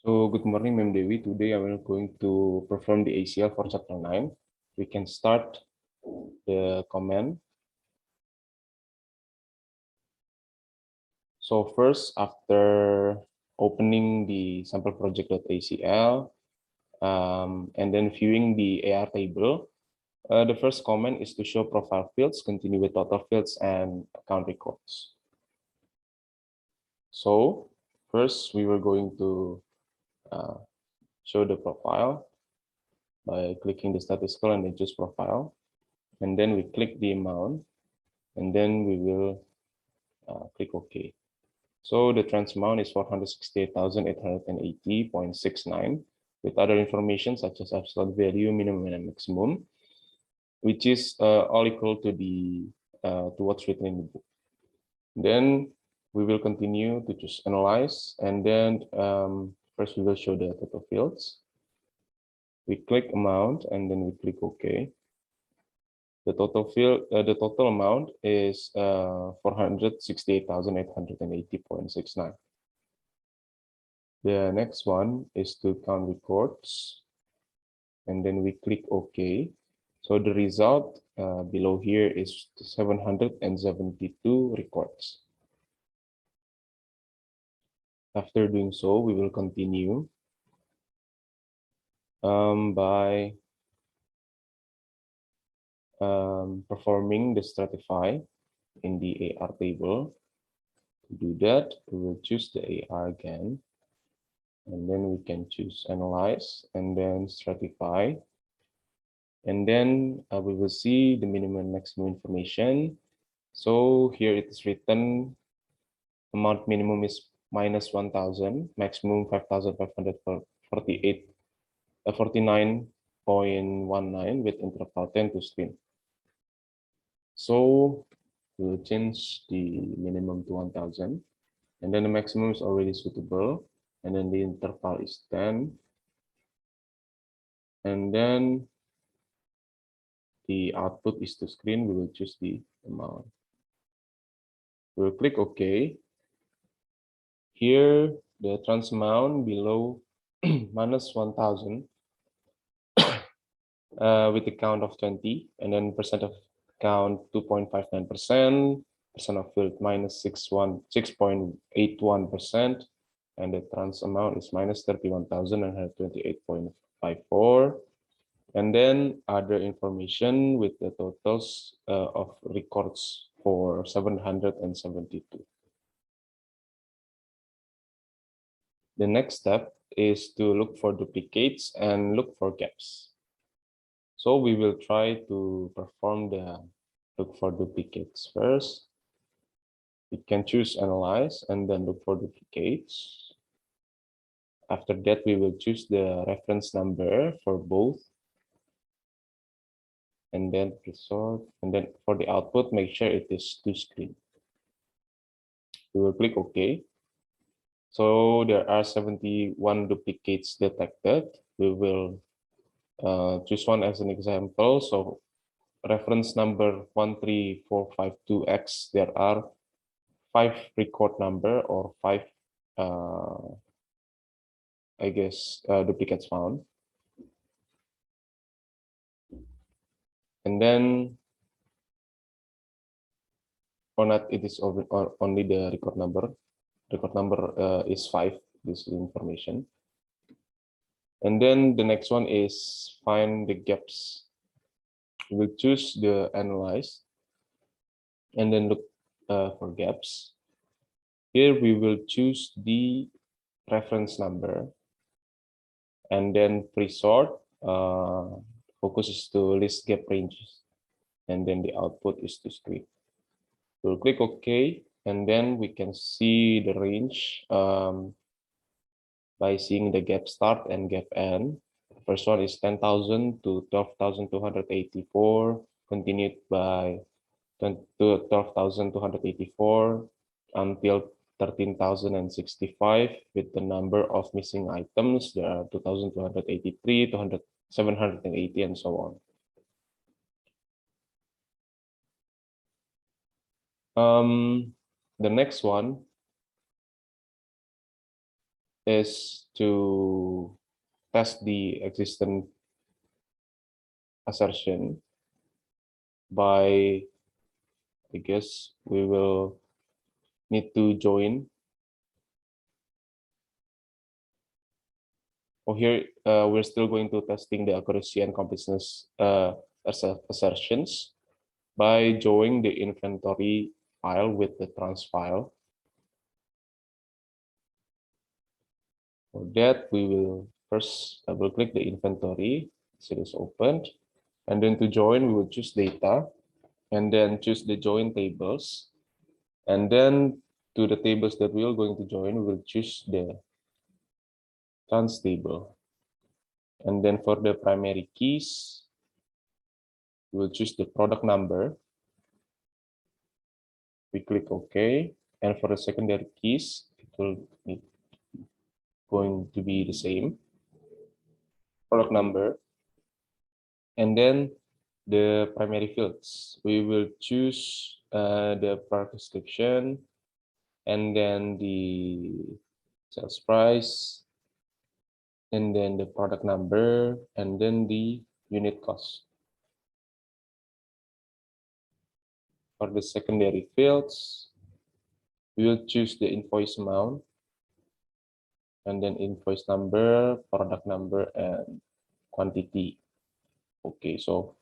So good morning, Ma'am Devi. Today I am going to perform the ACL for chapter 9. We can start the comment. So first, after opening the sample project.acl and then viewing the AR table, the first comment is to show profile fields, continue with total fields and account records. So first, we were going to show the profile by clicking the statistical and then choose profile. And then we click the amount, and then we will click OK. So the trans amount is 468,880.69 with other information such as absolute value, minimum and maximum, which is all equal to the to what's written in the book. Then we will continue to choose analyze, and then first we will show the total fields. We click amount, and then we click OK. The total amount is 468,880.69. The next one is to count records, and then we click OK. So the result below here is 772 records. After doing so, we will continue by performing the stratify in the AR table. To do that, we will choose the AR again, and then we can choose analyze and then stratify. And then we will see the minimum and maximum information. So here it is written, amount minimum is minus 1,000, maximum 5,549.19 with interval 10 to screen. So we will change the minimum to 1,000, and then the maximum is already suitable, and then the interval is 10, and then the output is to screen. We will choose the amount. We will click OK. Here, the trans amount below minus 1,000 with the count of 20, and then percent of count 2.59%, percent of field minus 6.81%, and the trans amount is minus 31,928.54. And then other information with the totals of records for 772. The next step is to look for duplicates and look for gaps. So we will try to perform the look for duplicates first. We can choose analyze and then look for duplicates. After that, we will choose the reference number for both, and then resort, and then for the output, make sure it is to screen. We will click OK. So there are 71 duplicates detected. We will choose one as an example. So reference number 13452X, there are 5 record number or 5 duplicates found. And then or not, it is only the record number. Record number is 5, this information. And then the next one is find the gaps. We'll choose the analyze and then look for gaps. Here we will choose the reference number, and then pre-sort focus is to list gap ranges, and then the output is to screen. We'll click OK, and then we can see the range by seeing the gap start and gap end. The first one is 10,000 to 12,284, continued by 12,284 until 13,065 with the number of missing items. There are 2,283, 780, and so on. The next one is to test the existing assertion by, I guess we will need to join. Oh, here we're still going to testing the accuracy and completeness assertions by joining the inventory file with the trans file. For that, we will first double click the inventory, so it is opened, and then to join, we will choose data, and then choose the join tables, and then to the tables that we are going to join, we will choose the trans table, and then for the primary keys, we will choose the product number. We click OK, and for the secondary keys, it will be going to be the same product number, and then the primary fields. We will choose the product description, and then the sales price, and then the product number, and then the unit cost. For the secondary fields, we will choose the invoice amount, and then invoice number, product number, and quantity. Okay, so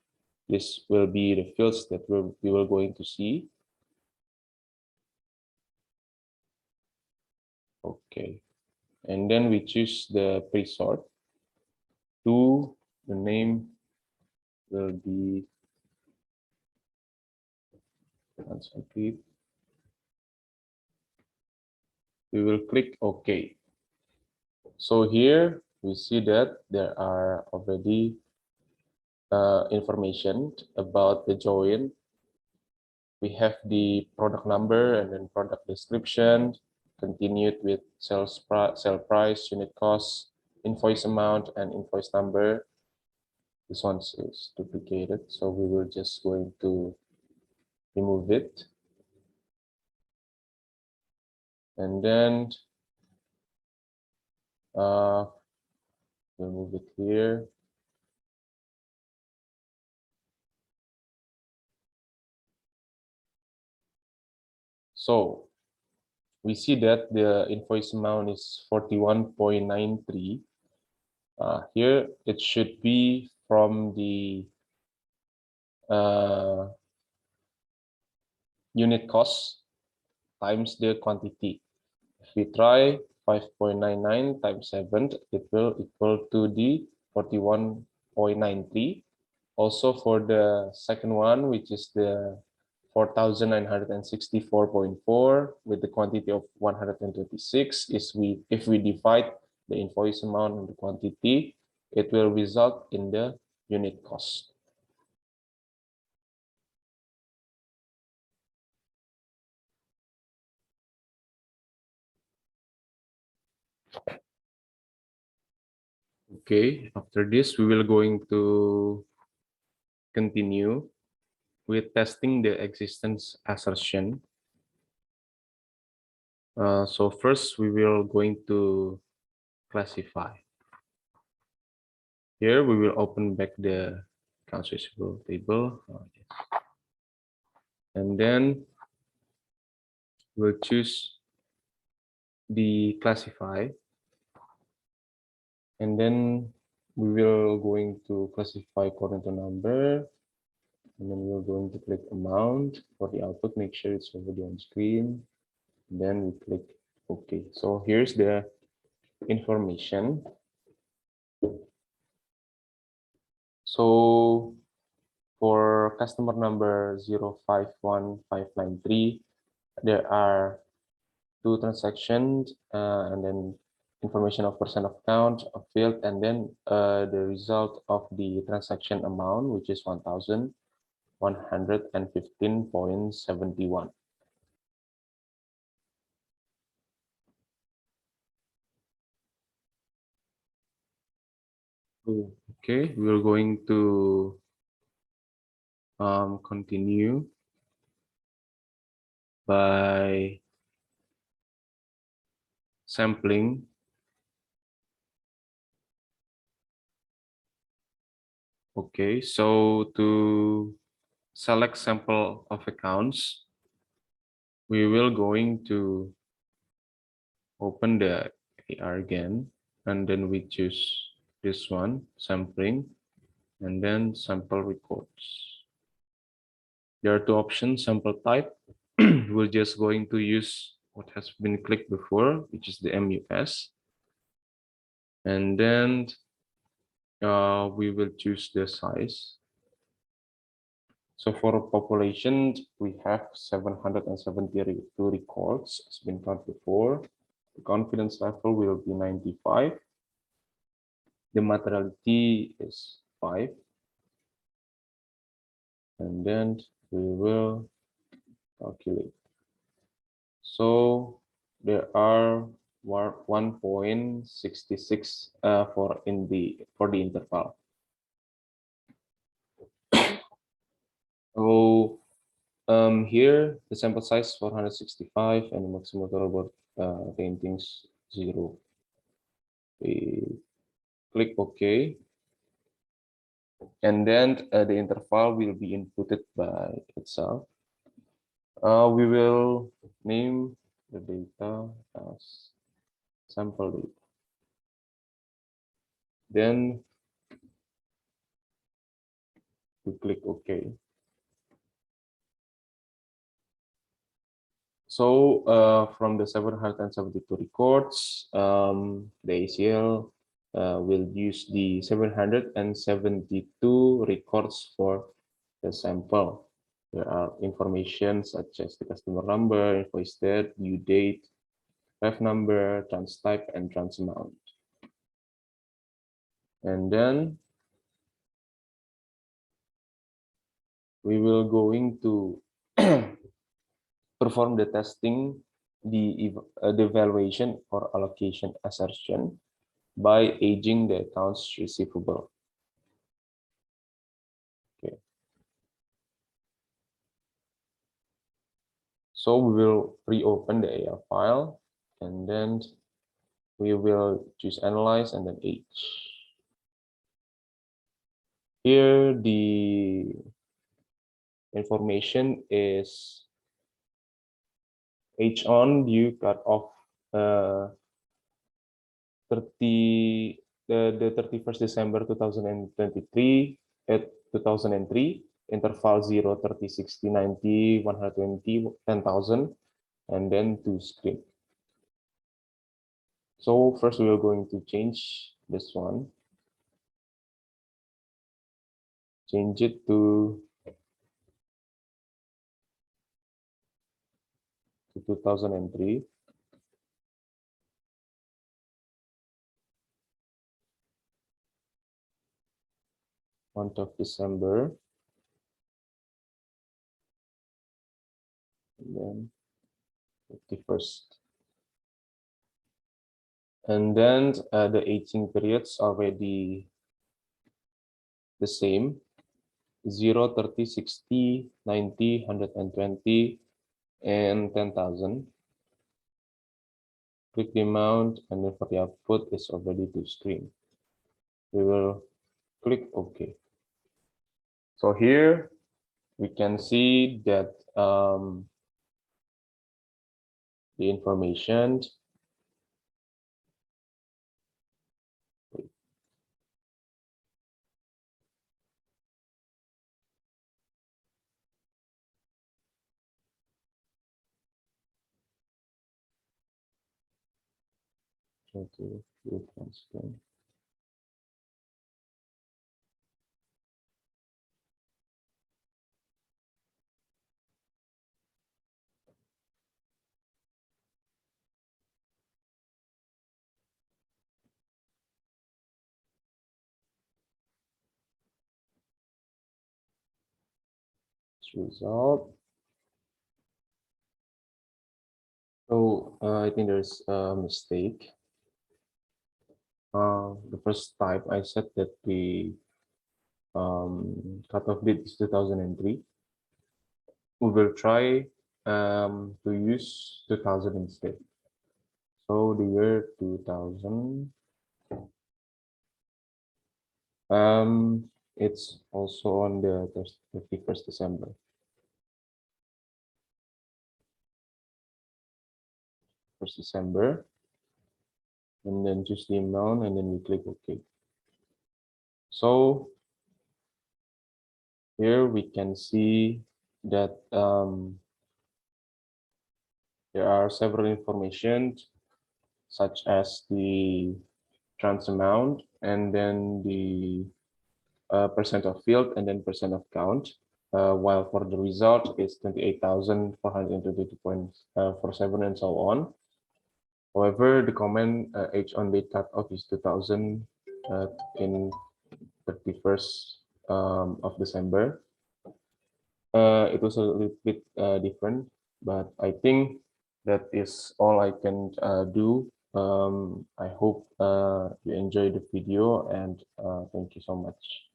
this will be the fields that we will going to see. Okay, and then we choose the pre-sort. To the name will be complete. We will click OK. So here we see that there are already information about the join. We have the product number and then product description, continued with sale price, unit cost, invoice amount, and invoice number. This one is duplicated, so we will just going to remove it. And then we'll move it here. So we see that the invoice amount is 41.93. Here it should be from the unit cost times the quantity. If we try 5.99 times 7, it will equal to the 41.93. Also for the second one, which is the 4,964.4 with the quantity of 126, if we divide the invoice amount and the quantity, it will result in the unit cost. Okay, after this, we will going to continue with testing the existence assertion. So first, we will going to classify. Here, we will open back the accounts receivable table. And then we'll choose the classify. And then we will going to classify according to number. And then we're going to click amount for the output. Make sure it's already on screen. And then we click OK. So here's the information. So for customer number 051593, there are 2 transactions, and then information of percent of count of field, and then the result of the transaction amount, which is 1,115.71. Okay, we're going to continue by sampling Okay, so to select sample of accounts, we will going to open the AR again, and then we choose this one, sampling, and then sample records. There are two options, sample type. We're just going to use what has been clicked before, which is the MUS. And then we will choose the size. So for population, we have 772 records, as been counted before. The confidence level will be 95. The materiality is 5. And then we will calculate. So there are 1.66 for the interval. So here the sample size 465 and the maximum tolerable paintings 0. We click OK, and then the interval will be inputted by itself. We will name the data as sample data. Then we click OK. So from the 772 records, the ACL will use the 772 records for the sample. There are information such as the customer number, invoice date, due date, ref number, trans type, and trans amount. And then we will going to perform the testing, the evaluation or allocation assertion by aging the accounts receivable. Okay. So we will reopen the AR file, and then we will choose analyze and then age. Here the information is age on due cut off 31st December 2023 at 2003, interval 0, 30, 60, 90, 120, 10,000, and then to screen. So first we are going to change this one. Change it to 2003. Month of December. And then 51st. And then the aging periods are already the same. 0, 30, 60, 90, 120, and 10,000. Click the amount, and then for the output is already to screen. We will click OK. So here we can see that the information to transfer. Result. So I think there's a mistake. The first type I said that the cutoff date is 2003. We will try to use 2000 instead. So the year 2000. It's also on the 31st December. First December, and then choose the amount, and then we click OK. So here we can see that there are several information such as the trans amount, and then the percent of field, and then percent of count. While for the result is 28,422.47 and so on. However, the comment age on date cutoff is 2000 in 31st of December. It was a little bit different, but I think that is all I can do. I hope you enjoyed the video, and thank you so much.